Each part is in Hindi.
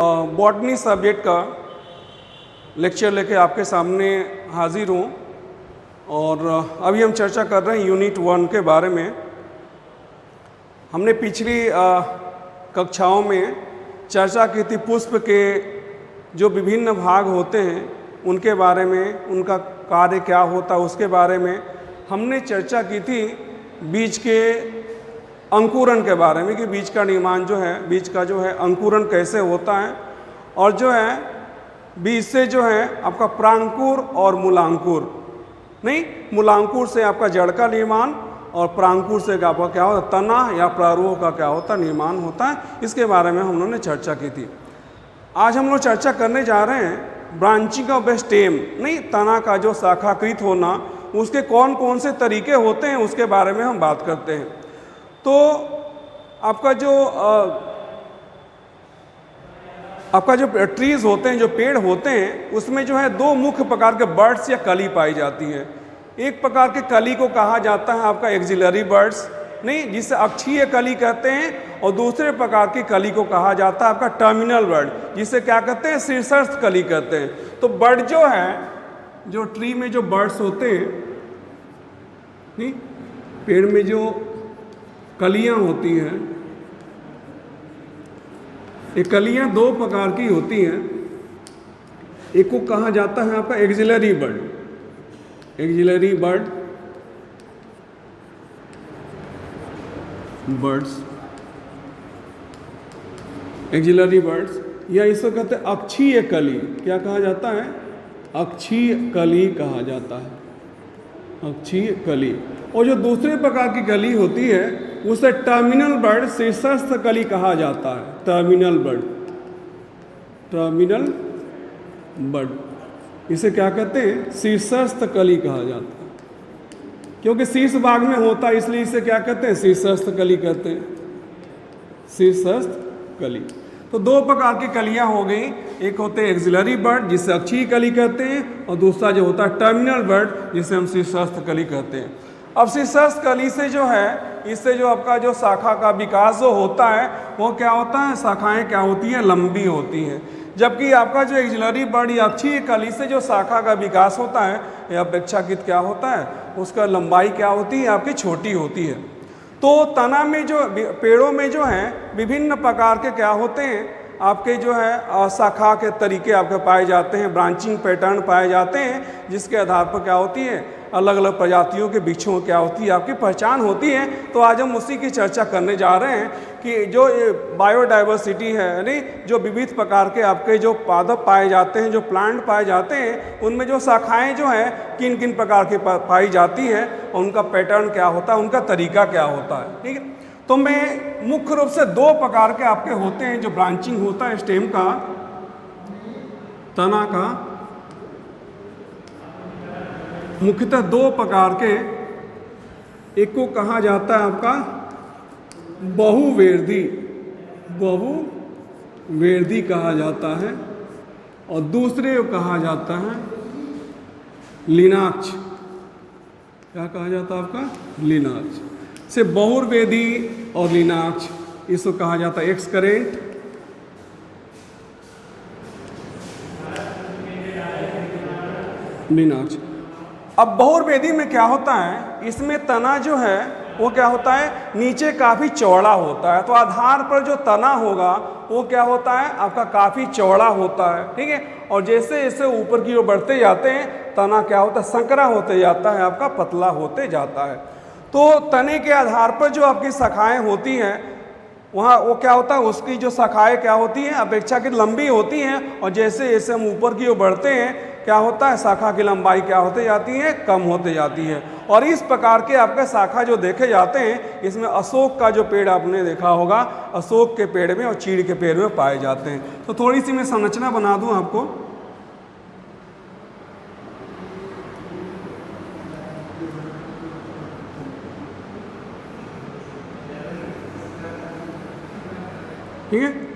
बॉटनी सब्जेक्ट का लेक्चर लेके आपके सामने हाजिर हूँ और अभी हम चर्चा कर रहे हैं यूनिट 1 के बारे में। हमने पिछली कक्षाओं में चर्चा की थी पुष्प के जो विभिन्न भाग होते हैं उनके बारे में, उनका कार्य क्या होता है उसके बारे में हमने चर्चा की थी। बीज के अंकुरन के बारे में कि बीज का निर्माण जो है, बीज का जो है अंकुरन कैसे होता है और जो है बीज से जो है आपका प्रांकुर और मूलांकुर, नहीं मूलांकुर से आपका जड़ का निर्माण और प्रांकुर से आपका क्या होता है तना या प्रारूह का क्या होता है निर्माण होता है। इसके बारे में हम लोगों ने चर्चा की थी। आज हम लोग चर्चा करने जा रहे हैं ब्रांचिंग ऑफ द स्टेम, नहीं तना का जो शाखाकृत होना, उसके कौन कौन से तरीके होते हैं उसके बारे में हम बात करते हैं। तो आपका जो ट्रीज होते हैं, जो पेड़ होते हैं, उसमें जो है दो मुख्य प्रकार के बर्ड्स या कली पाई जाती है। एक प्रकार के कली को कहा जाता है आपका एक्सिलरी बर्ड्स, नहीं जिसे अक्षीय कली कहते हैं, और दूसरे प्रकार की कली को कहा जाता है आपका टर्मिनल बर्ड, जिसे क्या कहते हैं शीर्षस्थ कली कहते हैं। तो बर्ड जो है, जो ट्री में जो बर्ड्स होते हैं, नहीं पेड़ में जो कलियां होती हैं, ये कलियां दो प्रकार की होती हैं। एक को कहा जाता है आपका axillary bud, axillary birds, axillary birds, या इसको कहते हैं अक्षीय कली। क्या कहा जाता है? अक्षीय कली कहा जाता है, अक्षीय कली। और जो दूसरे प्रकार की कली होती है उसे टर्मिनल बर्ड, शीर्षस्थ कली कहा जाता है। टर्मिनल बर्ड, टर्मिनल बर्ड इसे क्या कहते हैं शीर्षस्थ कली कहा जाता है, क्योंकि शीर्ष भाग में होता है इसलिए इसे क्या कहते हैं शीर्षस्थ कली कहते हैं, शीर्षस्थ कली। तो दो प्रकार की कलियां हो गई, एक होते हैं एक्सिलरी बर्ड जिसे अक्षीय कली कहते हैं, और दूसरा जो होता है टर्मिनल बर्ड जिसे हम शीर्षस्थ कली कहते हैं। अब शीर्षस्थ कली से जो है, इससे जो आपका जो शाखा का विकास जो होता है वो क्या होता है, शाखाएं क्या होती हैं लंबी होती हैं, जबकि आपका जो एक्सिलरी बर्ड या अक्षीय कली से जो शाखा का विकास होता है या अपेक्षाकृत क्या होता है, उसका लंबाई क्या होती है आपकी छोटी होती है। तो तना में जो पेड़ों में जो है विभिन्न प्रकार के क्या होते हैं आपके जो है शाखा के तरीके आपके पाए जाते हैं, ब्रांचिंग पैटर्न पाए जाते हैं, जिसके आधार पर क्या होती है अलग अलग प्रजातियों के वृक्षों क्या होती है आपकी पहचान होती है। तो आज हम उसी की चर्चा करने जा रहे हैं कि जो बायोडाइवर्सिटी है, यानी जो विविध प्रकार के आपके जो पादप पाए जाते हैं, जो प्लांट पाए जाते हैं, उनमें जो शाखाएं जो हैं किन किन प्रकार की पाई जाती है और उनका पैटर्न क्या होता है, उनका तरीका क्या होता है। ठीक है, तो मैं मुख्य रूप से दो प्रकार के आपके होते हैं जो ब्रांचिंग होता है स्टेम का, तना का, मुख्यतः दो प्रकार के। एक को कहा जाता है आपका बहुवेदी, बहुवेदी कहा जाता है, और दूसरे को कहा जाता है लिनाक्ष। क्या कहा जाता है आपका लिनाक्ष से बहुवेदी और लिनाक्ष, इसको कहा जाता है एक्सकरेंट, लिनाक्ष। अब बहुवेदी में क्या होता है, इसमें तना जो है वो क्या होता है नीचे काफ़ी चौड़ा होता है, तो आधार पर जो तना होगा वो क्या होता है आपका काफ़ी चौड़ा होता है। ठीक है, और जैसे जैसे ऊपर की ओर बढ़ते जाते हैं तना क्या होता है संकरा होते जाता है, आपका पतला होते जाता है। तो तने के आधार पर जो आपकी शाखाएं होती हैं वहाँ वो क्या होता है उसकी जो शाखाएं क्या होती हैं अपेक्षाकृत लंबी होती हैं, और जैसे जैसे हम ऊपर की ओर बढ़ते हैं क्या होता है शाखा की लंबाई क्या होते जाती है कम होते जाती है। और इस प्रकार के आपके शाखा जो देखे जाते हैं, इसमें अशोक का जो पेड़ आपने देखा होगा, अशोक के पेड़ में और चीड़ के पेड़ में पाए जाते हैं। तो थोड़ी सी मैं संरचना बना दूं आपको। ठीक है,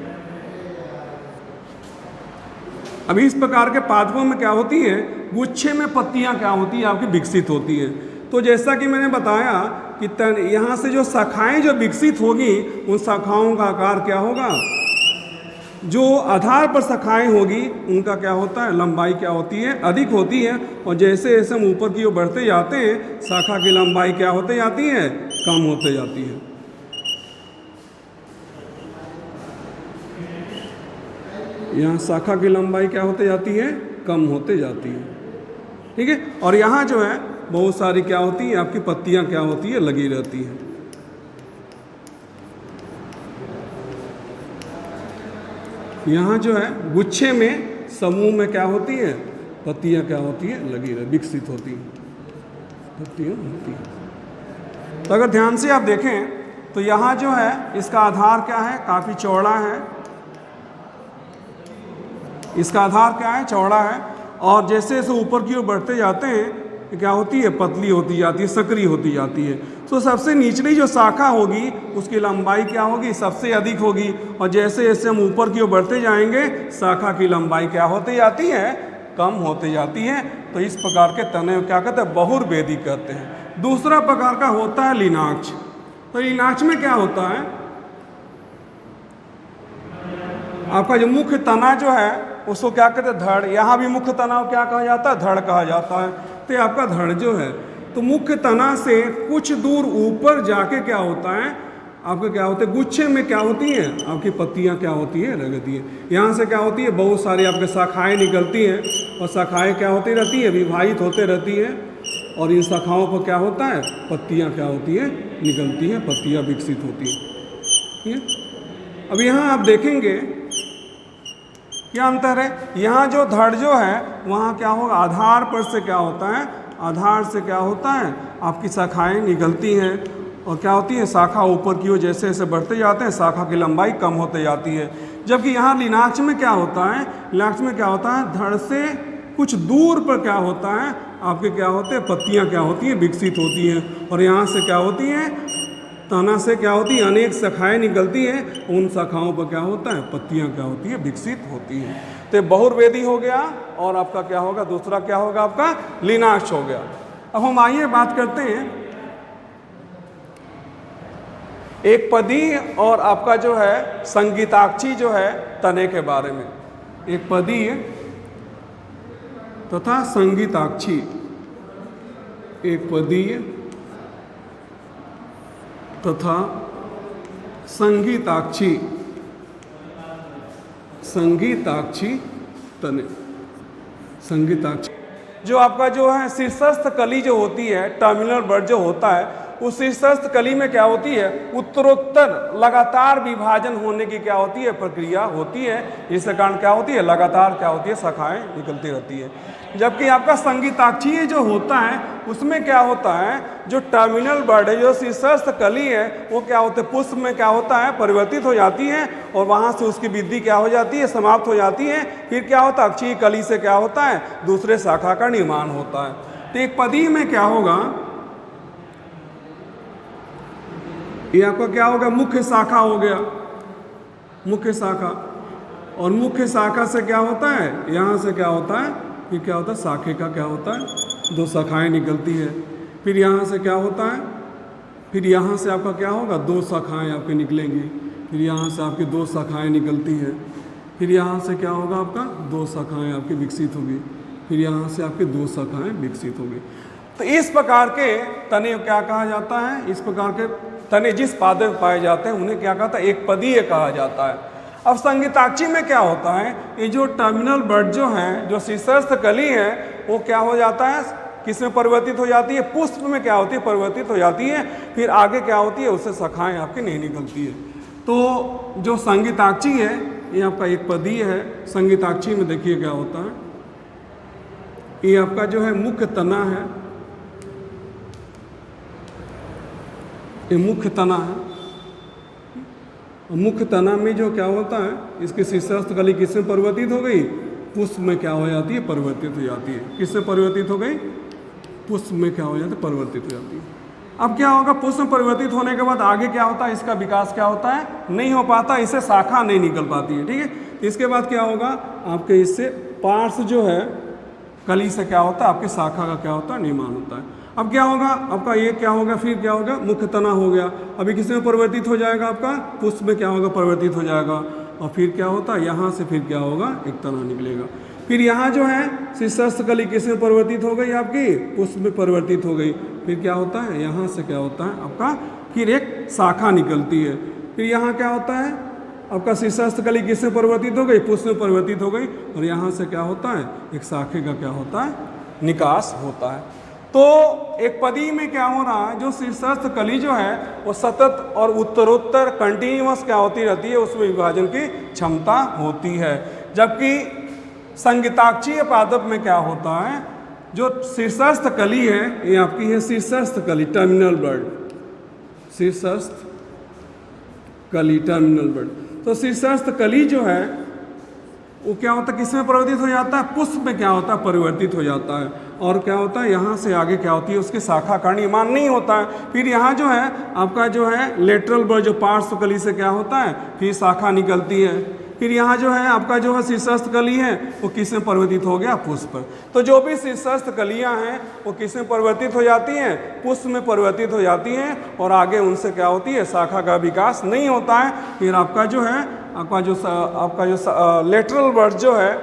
अब इस प्रकार के पादपों में क्या होती है गुच्छे में पत्तियां क्या होती है आपकी विकसित होती है। तो जैसा कि मैंने बताया कि यहाँ से जो शाखाएं जो विकसित होगी उन शाखाओं का आकार क्या होगा, जो आधार पर शाखाएं होगी उनका क्या होता है, लंबाई क्या होती है, अधिक होती है। और जैसे जैसे हम ऊपर की ओर बढ़ते जाते हैं शाखा की लंबाई क्या होते जाती है, कम होते जाती है। यहाँ शाखा की लंबाई क्या होते जाती है, कम होते जाती है। ठीक है। और यहाँ जो है बहुत सारी क्या होती है, आपकी पत्तियाँ क्या होती है, लगी रहती हैं। यहाँ जो है गुच्छे में समूह में क्या होती है, पत्तियाँ क्या होती है, लगी रह विकसित होती हैं, पत्तियाँ होती हैं। तो अगर ध्यान से आप देखें तो यहाँ जो है इसका आधार क्या है, काफ़ी चौड़ा है। इसका आधार क्या है, चौड़ा है। और जैसे जैसे ऊपर की ओर बढ़ते जाते हैं क्या होती है, पतली होती जाती है, संकरी होती जाती है। तो सबसे निचली जो शाखा होगी उसकी लंबाई क्या होगी, सबसे अधिक होगी। और जैसे जैसे हम ऊपर की ओर बढ़ते जाएंगे शाखा की लंबाई क्या होती जाती है, कम होती जाती है। तो इस प्रकार के तने क्या कहते हैं, बहुर्वेदी कहते हैं। दूसरा प्रकार का होता है लीनाक्ष। तो लीनाक्ष में क्या होता है, आपका जो मुख्य तना जो है उसको क्या कहते हैं, धड़। यहाँ भी मुख्य तना क्या कहा जाता है, धड़ कहा जाता है। तो आपका धड़ जो है तो मुख्य तना से कुछ दूर ऊपर जाके क्या होता है, आपके क्या होते हैं, गुच्छे में क्या होती हैं, आपकी पत्तियाँ क्या होती है, लगती है। यहाँ से क्या होती है, बहुत सारी आपके शाखाएं निकलती हैं। और शाखाएं क्या होती रहती है, विभाजित होते रहती है। और इन शाखाओं पर क्या होता है, पत्तियाँ क्या होती है, निकलती हैं, पत्तियाँ विकसित होती हैं। ठीक है। अब यहाँ आप देखेंगे क्या अंतर है। यहाँ जो धड़ जो है वहाँ क्या होगा, आधार पर से क्या होता है, आधार से क्या होता है, आपकी शाखाएं निकलती हैं। और क्या होती है, शाखा ऊपर की ओर जैसे जैसे बढ़ते जाते हैं शाखा की लंबाई कम होते जाती है। जबकि यहाँ लीनाक्ष में क्या होता है, लीनाक्ष में क्या होता है, धड़ से कुछ दूर पर क्या होता है, आपके क्या होते हैं, पत्तियाँ क्या होती हैं, विकसित होती हैं। और यहाँ से क्या होती हैं, तना से क्या होती है, अनेक शाखाएं निकलती हैं। उन शाखाओं पर क्या होता है, पत्तियां क्या होती है, विकसित होती हैं। तो बहुर्वेदी हो गया। और आपका क्या होगा, दूसरा क्या होगा, आपका लीनाक्ष हो गया। अब हम आइए बात करते हैं एक पदी और आपका जो है संगीताक्षी जो है तने के बारे में। एक पदी तथा संगीताक्षी, एक पदी तथा संगीताक्षी, संगीताक्षी तने। संगीताक्षी जो आपका जो है शीर्षस्थ कली जो होती है, टर्मिनल बर्ड जो होता है, उस शीर्षस्थ कली में क्या होती है, उत्तरोत्तर लगातार विभाजन होने की क्या होती है, प्रक्रिया होती है। इसके कारण क्या होती है, लगातार क्या होती है, शाखाएं निकलती रहती है। जबकि आपका संगीताक्षी जो होता है उसमें क्या होता है, जो टर्मिनल बर्ड है, जो शीर्षस्थ कली है, वो क्या होता है, पुष्प में क्या होता है, परिवर्तित हो जाती है। और वहाँ से उसकी वृद्धि क्या हो जाती है, समाप्त हो जाती है। फिर क्या होता है, अक्षीय कली से क्या होता है, दूसरे शाखा का निर्माण होता है। तो एक पदी में क्या होगा, ये आपका क्या होगा, मुख्य शाखा हो गया, मुख्य शाखा। और मुख्य शाखा से क्या होता है, यहाँ से क्या होता है, फिर क्या होता है, शाखे का क्या होता है, दो शाखाएं निकलती है। फिर यहाँ से क्या होता है, फिर यहाँ से आपका क्या होगा, दो शाखाएं आपके निकलेंगी। फिर यहाँ से आपकी दो शाखाएं निकलती हैं। फिर यहाँ से क्या होगा, आपका दो शाखाएं आपकी विकसित होगी। फिर यहाँ से आपकी दो शाखाएं विकसित होगी। तो इस प्रकार के तने क्या कहा जाता है, इस प्रकार के तने जिस पादे में पाए जाते हैं उन्हें क्या कहता है, एक पदीय कहा जाता है। अब संगीताक्षी में क्या होता है, ये जो टर्मिनल बर्ड जो हैं, जो शीर्षस्थ कली है, वो क्या हो जाता है, किस में परिवर्तित हो जाती है, पुष्प में क्या होती है, परिवर्तित हो जाती है। फिर आगे क्या होती है, उससे शाखाएं आपकी नहीं निकलती है। तो जो संगीताक्षी है ये आपका एक पदीय है। संगीताक्षी में देखिए क्या होता है, ये आपका जो है मुख्य तना है, ये मुख्य तना है। मुख्य तना में जो क्या होता है, इसकी शीर्षस्थ कली किसमें परिवर्तित हो गई, पुष्प में क्या हो जाती है, परिवर्तित हो जाती है। किसमें परिवर्तित हो गई, पुष्प में क्या हो जाता है, परिवर्तित हो जाती है। अब क्या होगा, पुष्प में परिवर्तित होने के बाद आगे क्या होता है, इसका विकास क्या होता है, नहीं हो पाता, इससे शाखा नहीं निकल पाती है। ठीक है। तो इसके बाद क्या होगा, आपके इससे पार्श्व जो है कली से क्या होता है, आपके शाखा का क्या होता है, निर्माण होता है। अब क्या होगा, आपका ये क्या होगा, फिर क्या होगा, मुख्य तना हो गया। अभी किस में परिवर्तित हो जाएगा, आपका पुष्प में क्या होगा, परिवर्तित हो जाएगा। और फिर क्या होता है, यहाँ से फिर क्या होगा, एक तना निकलेगा। फिर यहाँ जो है शीर्षस्थ कली किस में परिवर्तित हो गई, आपकी पुष्प में परिवर्तित हो गई। फिर क्या होता है, यहाँ से क्या होता है आपका, फिर एक शाखा निकलती है। फिर यहाँ क्या होता है आपका, शीर्षस्थ कली किस में परिवर्तित हो गई, पुष्प में परिवर्तित हो गई, और यहाँ से क्या होता है, एक शाखे का क्या होता है, निकास होता है। तो एक पदी में क्या हो रहा है, जो शीर्षस्थ कली जो है वो सतत और उत्तरोत्तर कंटिन्यूअस क्या होती रहती है, उसमें विभाजन की क्षमता होती है। जबकि संगीताक्षीय पादप में क्या होता है, जो शीर्षस्थ कली है ये आपकी है शीर्षस्थ कली, टर्मिनल बर्ड, शीर्षस्थ कली, टर्मिनल बर्ड। तो शीर्षस्थ कली जो है वो क्या होता है, किसमें परिवर्तित हो जाता है, पुष्प में क्या होता है, परिवर्तित हो जाता है। और क्या होता है, यहाँ से आगे क्या होती है, उसकी शाखा का निर्माण नहीं होता है। फिर यहाँ जो है आपका जो है लेटरल बर्ड, जो पार्श्व कली से क्या होता है, फिर शाखा निकलती है। फिर यहाँ जो है आपका जो है शीर्षस्थ कली है वो किस में परिवर्तित हो गया, पुष्प पर। तो जो भी शीर्षस्थ कलियाँ हैं वो किस में परिवर्तित हो जाती हैं, पुष्प में परिवर्तित हो जाती हैं, और आगे उनसे क्या होती है, शाखा का विकास नहीं होता है। फिर आपका जो है आपका जो लेटरल बर्ड जो है,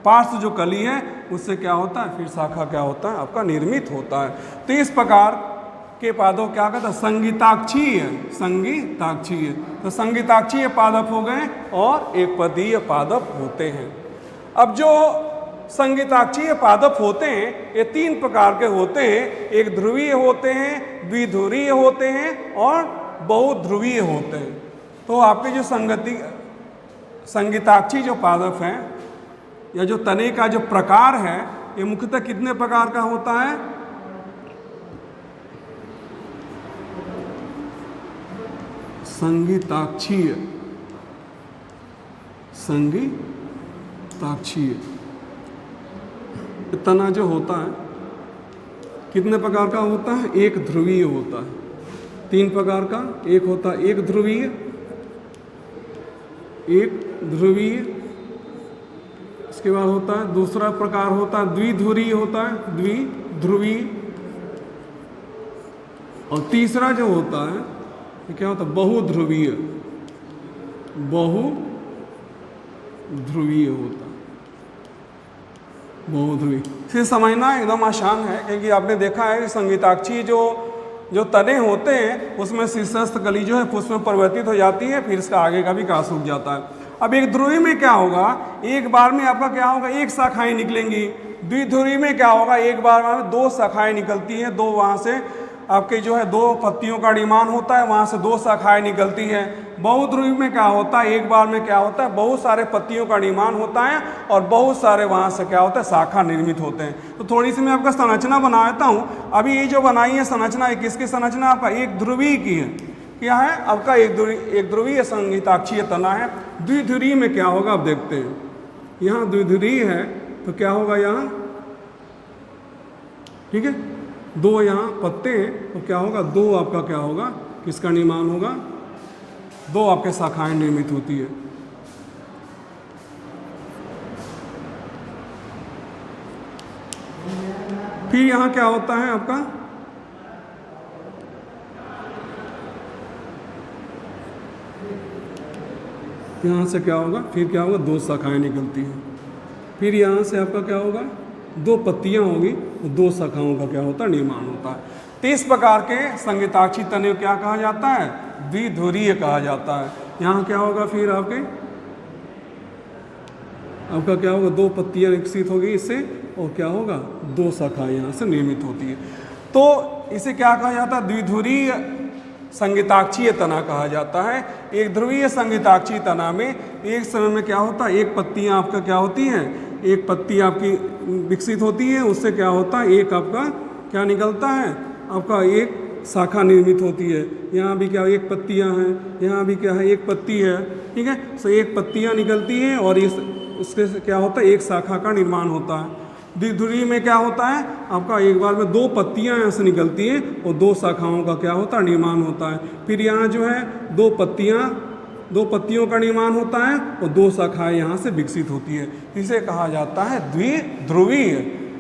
पार्श्व जो कली है, उससे क्या होता है, फिर शाखा क्या होता है आपका निर्मित होता है। तो इस प्रकार के पादप क्या कहता है, संगीताक्षीय, संगीताक्षीय। तो संगीताक्षीय पादप हो गए और एक पदीय पादप होते हैं। अब जो संगीताक्षीय पादप होते हैं ये 3 प्रकार के होते हैं, एक ध्रुवीय होते हैं, द्विध्रुवीय होते हैं और बहुध्रुवीय होते हैं। तो आपके जो संगीताक्षी जो पादप हैं या जो तने का जो प्रकार है, ये मुख्यतः कितने प्रकार का होता है, संगीताक्षीय, संगीताक्षीय तना जो होता है कितने प्रकार का होता है, एक ध्रुवीय होता है। 3 प्रकार का, एक होता है एक ध्रुवीय, एक ध्रुवीय, इसके बाद होता है दूसरा प्रकार होता है द्विध्रुवीय होता है, द्विध्रुवीय, और तीसरा जो होता है ये क्या होता है, बहुध्रुवीय, बहुध्रुवीय होता है, बहुध्रुवीय। इसे समझना एकदम आसान है, क्योंकि आपने देखा है कि संगीताक्षी जो तने होते हैं उसमें शीर्षस्थ कली जो है पुष्प में परिवर्तित हो जाती है, फिर इसका आगे का विकास रुक जाता है। अब एक ध्रुवी में क्या होगा, एक बार में आपका क्या होगा, एक शाखाएं निकलेंगी। द्विध्रुवी में क्या होगा, एक बार में 2 शाखाएं निकलती हैं, 2 वहाँ से आपके जो है 2 पत्तियों का निर्माण होता है, वहाँ से 2 शाखाएं निकलती हैं। बहुध्रुवी में क्या होता है, एक बार में क्या होता है, बहुत सारे पत्तियों का निर्माण होता है और बहुत सारे वहाँ से क्या होता है, शाखा निर्मित होते हैं। तो थोड़ी सी मैं आपका संरचना बना देता हूँ। अभी ये जो बनाई है संरचना, ये किसकी संरचना, आपका एक ध्रुवी की है। क्या है आपका, एक ध्रुवीय संगीताक्षीय तना है। द्विध्रुवी में क्या होगा, आप देखते हैं, यहाँ द्विध्रुवी है तो क्या होगा, यहाँ ठीक है 2 यहाँ पत्ते हैं तो क्या होगा, 2 आपका क्या होगा, किसका निर्माण होगा, 2 आपके शाखाएं निर्मित होती है। फिर यहाँ क्या होता है आपका, यहाँ से क्या होगा, फिर क्या होगा, 2 शाखाएं निकलती हैं। फिर यहाँ से आपका क्या होगा, 2 पत्तियाँ होगी, 2 शाखाओं का क्या होता है, निर्माण होता है। तो इस प्रकार के संगीताक्षी तने क्या कहा जाता है, द्विध्रुवीय कहा जाता है। यहाँ क्या होगा, फिर आपका क्या होगा, 2 पत्तियाँ विकसित होगी इससे, और क्या होगा, 2 शाखाएं यहाँ से निर्मित होती है। तो इसे क्या कहा जाता है, द्विध्रुवीय संगीताक्षीय तना कहा जाता है। एक ध्रुवीय संगीताक्षी तना में एक समय में क्या होता है, एक पत्तियाँ आपका क्या होती हैं, एक पत्ती आपकी विकसित होती है, उससे क्या होता है, एक आपका क्या निकलता है, आपका एक शाखा निर्मित होती है। यहाँ भी क्या, एक पत्तियाँ हैं, यहाँ भी क्या है, एक पत्ती है, ठीक है। सो एक पत्तियाँ निकलती हैं और उसके क्या होता है, एक शाखा का निर्माण होता है। द्विध्रुवी में क्या होता है, आपका एक बार में 2 पत्तियाँ यहाँ से निकलती हैं और 2 शाखाओं का क्या होता है, निर्माण होता है। फिर यहाँ जो है 2 पत्तियों का निर्माण होता है और 2 शाखाएं यहाँ से विकसित होती है। इसे कहा जाता है द्विध्रुवीय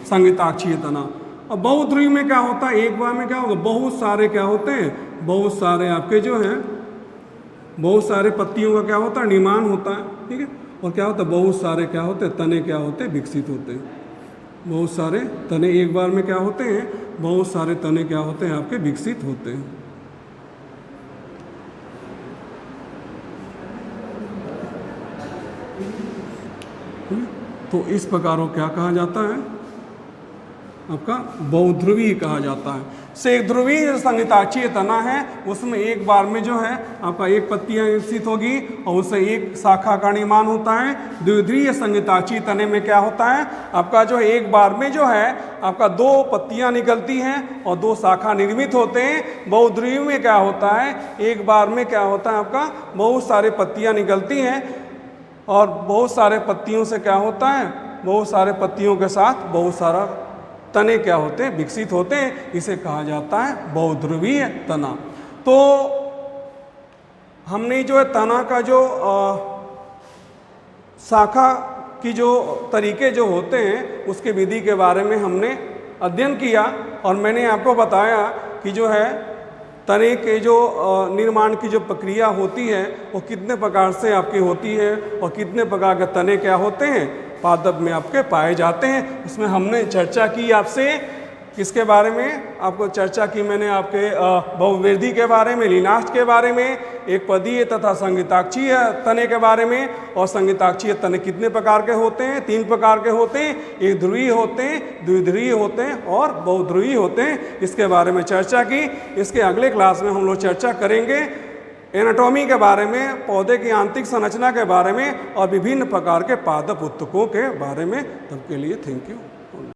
संगीताक्षीय तना। अब बहुध्रुवी में क्या होता है, एक बार में क्या होगा, बहुत सारे क्या होते हैं, बहुत सारे आपके जो हैं बहुत सारे पत्तियों का क्या होता है, निर्माण होता है, ठीक है। और क्या होता है, बहुत सारे क्या होते हैं, तने क्या होते हैं, विकसित होते हैं। बहुत सारे तने एक बार में क्या होते हैं, बहुत सारे तने क्या होते हैं आपके विकसित होते हैं। तो इस प्रकार को क्या कहा जाता है, आपका बहुध्रुवीय कहा जाता है। से एक ध्रुवीय जो संगीताक्षीय तना है उसमें एक बार में जो है आपका एक पत्तियां विकसित होगी और उससे एक शाखा का निर्माण होता है। द्विध्रुवीय संगीताक्षीय तने में क्या होता है, आपका जो एक बार में जो है आपका दो पत्तियां निकलती हैं और दो शाखा निर्मित होते हैं। बहुध्रुवीय में क्या होता है, एक बार में क्या होता है आपका बहुत सारे पत्तियां निकलती हैं और बहुत सारे पत्तियों से क्या होता है, बहुत सारे पत्तियों के साथ बहुत सारा तने क्या होते हैं, विकसित होते हैं। इसे कहा जाता है बहुध्रुवीय तना। तो हमने जो है तना का जो शाखा की जो तरीके जो होते हैं उसके विधि के बारे में हमने अध्ययन किया और मैंने आपको बताया कि जो है तने के जो निर्माण की जो प्रक्रिया होती है वो कितने प्रकार से आपकी होती है और कितने प्रकार के तने क्या होते हैं पादप में आपके पाए जाते हैं। उसमें हमने चर्चा की आपसे किसके बारे में, आपको चर्चा की मैंने आपके बहुवृद्धि के बारे में, लीनाष्ट के बारे में, एक पदीय तथा संगीताक्षीय तने के बारे में। और संगीताक्षीय तने कितने प्रकार के होते हैं, 3 प्रकार के होते हैं, एक ध्रुवीय होते हैं, द्विध्रुवीय होते हैं और बहुध्रुवीय होते हैं। इसके बारे में चर्चा की। इसके अगले क्लास में हम लोग चर्चा करेंगे एनाटॉमी के बारे में, पौधे की आंतरिक संरचना के बारे में और विभिन्न प्रकार के पादप उत्तकों के बारे में। तब के लिए थैंक यू।